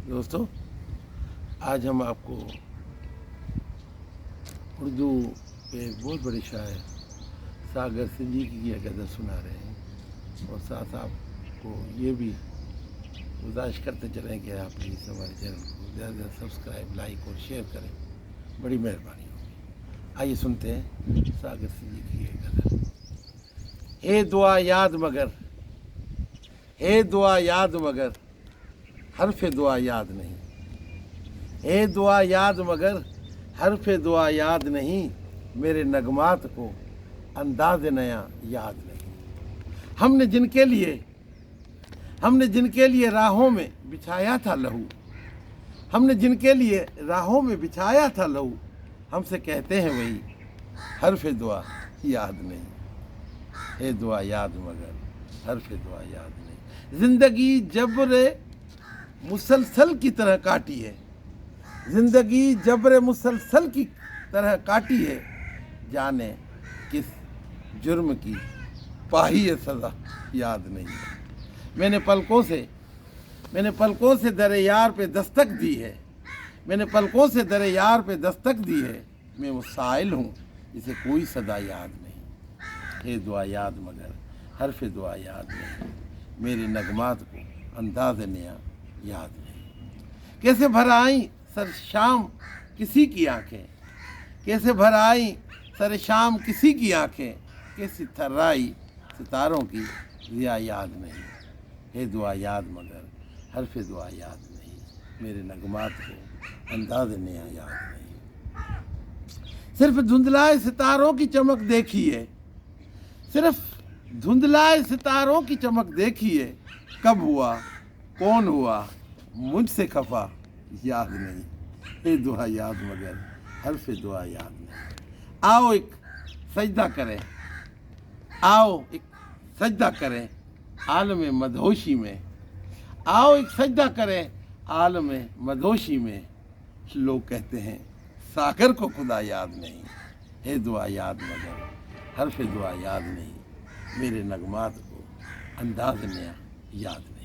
दोस्तों, आज हम आपको उर्दू के एक बहुत बड़े शायर सागर सिद्दीकी की एक गज़ल सुना रहे हैं और साथ आपको ये भी गुजारिश करते चलें कि आप प्लीज़ हमारे चैनल को ज़्यादा से ज़्यादा सब्सक्राइब, लाइक और शेयर करें, बड़ी मेहरबानी होगी। आइए सुनते हैं सागर सिद्दीकी की एक गज़ल। ए दुआ याद मगर, ए दुआ याद मगर, हर्फ दुआ याद नहीं। ए दुआ याद मगर, हर्फ दुआ याद नहीं। मेरे नगमात को अंदाज नया याद नहीं। हमने जिनके लिए राहों में बिछाया था लहू, हमने जिनके लिए राहों में बिछाया था लहू, हमसे कहते हैं वही हर्फ दुआ याद नहीं। ए दुआ याद मगर, हर्फ दुआ याद नहीं। जिंदगी जब्र मुसलसल की तरह काटी है, जिंदगी जब्र मुसलसल की तरह काटी है। जाने किस जुर्म की पाही है सज़ा याद नहीं। मैंने पलकों से दरे यार पे दस्तक दी है, मैंने पलकों से दरे यार पे दस्तक दी है। मैं वो साइल हूँ जिसे कोई सदा याद नहीं। ए दुआ याद मगर, हर्फ दुआ याद नहीं। मेरे नगमात को अंदाज़ नया याद नहीं। कैसे भर आई सर शाम किसी की आंखें, कैसे भर आई सर शाम किसी की आंखें। कैसी थर्राई सितारों की रिया याद नहीं। हे दुआ याद मगर, हर्फ दुआ याद नहीं। मेरे नगमात को अंदाज़ नया याद नहीं। सिर्फ धुंधलाए सितारों की चमक देखी है, सिर्फ धुंधलाए सितारों की चमक देखी है। कब हुआ कौन हुआ मुझसे खफा याद नहीं। हे दुआ याद मगर, हर्फ दुआ याद नहीं। आओ एक सजदा करें, आओ एक सजदा करें आलम मदहोशी में। आओ एक सजदा करें आलम मदहोशी में। लोग कहते हैं सागर को खुदा याद नहीं। हे दुआ याद मगर, हर्फ दुआ याद नहीं। मेरे नगमात को अंदाज नया याद नहीं।